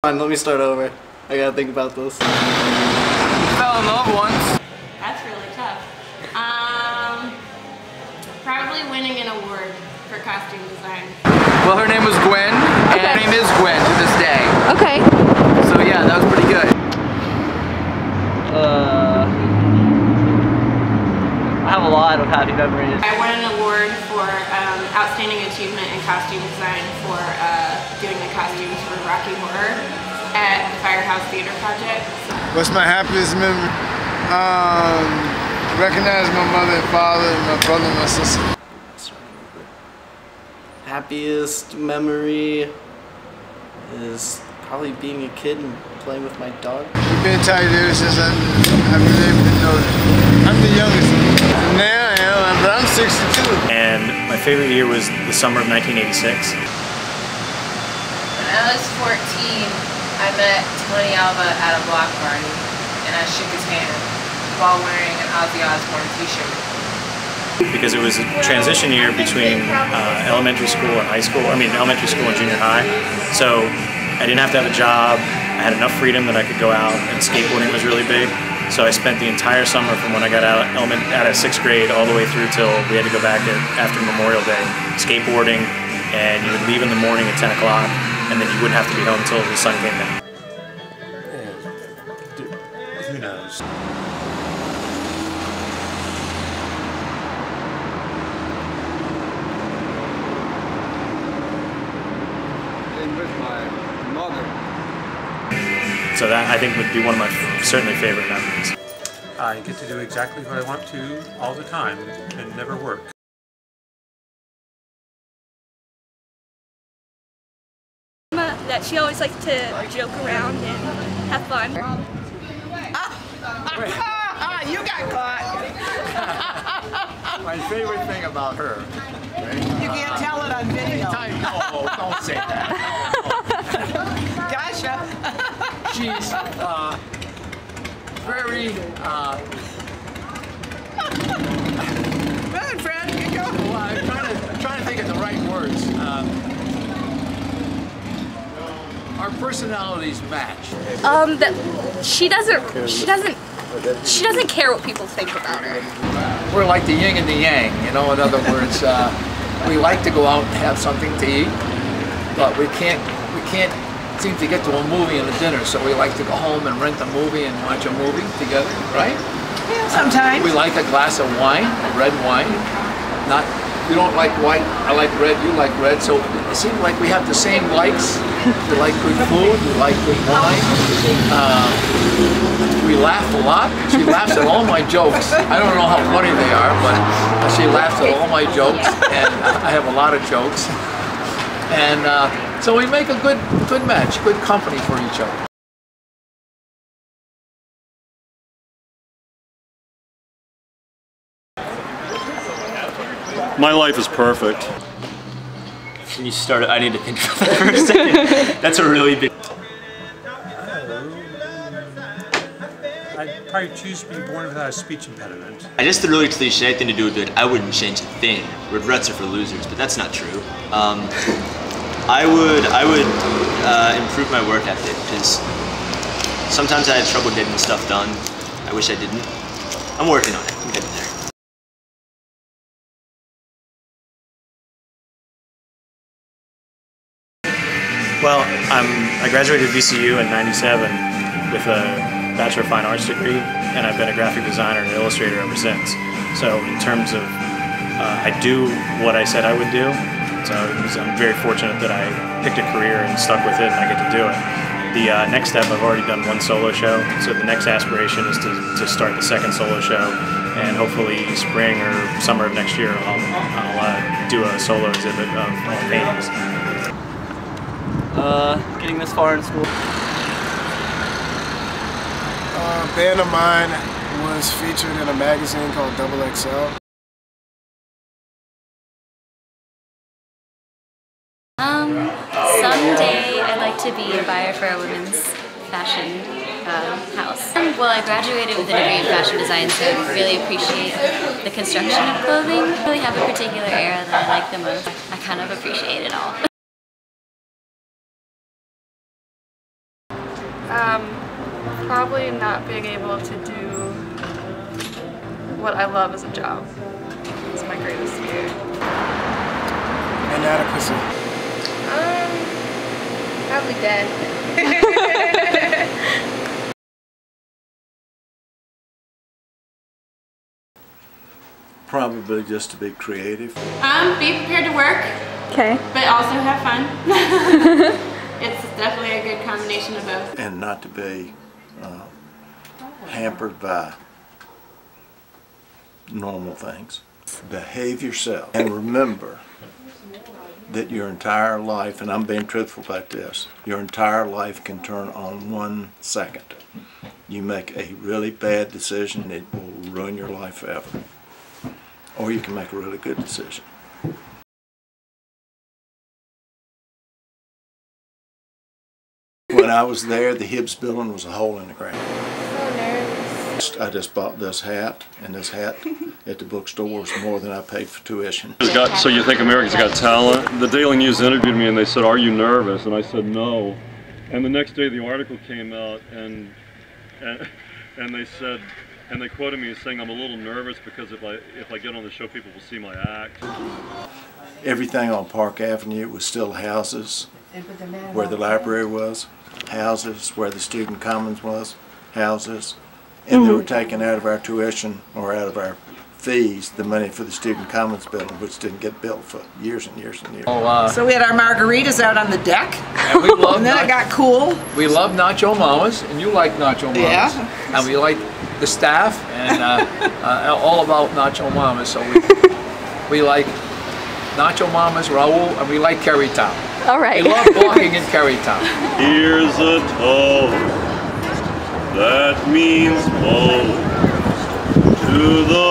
Fine, let me start over. I gotta think about this. Fell in love once. That's really tough. Probably winning an award for costume design. Well, her name was Gwen, and her name is Gwen to this day. Okay. So yeah, that was pretty good. I have a lot of happy memories. I won an award for Outstanding Achievement in Costume Design for doing the costumes for Rocky Horror at the Firehouse Theater Project. What's my happiest memory? Recognizing my mother and father and my brother and my sister. Happiest memory is probably being a kid and playing with my dog. We've been tied ever since I've been able to know that. I'm the youngest. Now I am, but I'm 62. And my favorite year was the summer of 1986. When I was 14, I met Tony Alva at a block party, and I shook his hand while wearing an Ozzy Osbourne t-shirt. Because it was a transition year between elementary school and high school, elementary school and junior high. So I didn't have to have a job, I had enough freedom that I could go out, and skateboarding was really big. So I spent the entire summer from when I got out of 6th grade all the way through till we had to go back after Memorial Day, skateboarding, and you would leave in the morning at 10 o'clock, and then you wouldn't have to be home until the sun came down. Who knows? And with my mother. So that, I think, would be one of my certainly favorite memories. I get to do exactly what I want to all the time and never work. That she always likes to joke around and have fun. You got caught. My favorite thing about her. Right? You can't tell it on video. No, don't say that. Gotcha. She's very. Go ahead, Fred. You go. Well, I'm trying to think of the right words. Our personalities match. That she doesn't care what people think about her. We're like the yin and the yang, you know. In other words, we like to go out and have something to eat, but we can't seem to get to a movie and a dinner, so we like to go home and rent a movie and watch a movie together, right? Yeah, sometimes. We like a glass of wine, red wine. You don't like white, I like red, you like red, so it seems like we have the same likes. We like good food, we like good wine. We laugh a lot. She laughs at all my jokes. I don't know how funny they are, but she laughs at all my jokes, and I have a lot of jokes. And so we make a good match, good company for each other. My life is perfect. When you start, I need to think about that for a second. That's a really big... I'd probably choose to be born without a speech impediment. I guess the really cliche thing to do with it, I wouldn't change a thing. Regrets are for losers, but that's not true. I would improve my work ethic, because sometimes I have trouble getting stuff done. I wish I didn't. I'm working on it. I'm getting there. Well, I graduated VCU in '97 with a Bachelor of Fine Arts degree, and I've been a graphic designer and illustrator ever since. So in terms of, I do what I said I would do, so I'm very fortunate that I picked a career and stuck with it and I get to do it. The next step, I've already done one solo show, so the next aspiration is to start the second solo show, and hopefully spring or summer of next year I'll do a solo exhibit of paintings. Getting this far in school. A band of mine was featured in a magazine called XXL. Someday I'd like to be a buyer for a women's fashion house. Well, I graduated with a degree in fashion design, so I really appreciate the construction of clothing. I really have a particular era that I like the most. I kind of appreciate it all. Probably not being able to do what I love as a job. It's my greatest fear. Inadequacy. Probably dead. Probably just to be creative. Be prepared to work. Okay. But also have fun. It's definitely a good combination of both. And not to be hampered by normal things. Behave yourself and remember that your entire life, and I'm being truthful about this, your entire life can turn on 1 second. You make a really bad decision and it will ruin your life forever. Or you can make a really good decision. When I was there, the Hibbs building was a hole in the ground. So nervous. I just bought this hat, and this hat at the bookstore was more than I paid for tuition. So you think America's Got Talent? The Daily News interviewed me and they said, "Are you nervous?" And I said, "No." And the next day the article came out and they said, and they quoted me as saying, "I'm a little nervous because if I get on the show, people will see my act." Everything on Park Avenue was still houses, where the library was, houses, where the student commons was, houses, and they were taking out of our tuition or out of our fees the money for the student commons building, which didn't get built for years and years and years. So we had our margaritas out on the deck, and, we loved and then it got cool. We love Nacho Mamas, and you like Nacho Mamas. Yeah. And we like the staff, and all about Nacho Mamas. So we like Nacho Mamas, Raul, and we like Carytown. All right. We love walking in Carytown. Here's a toast that means most to the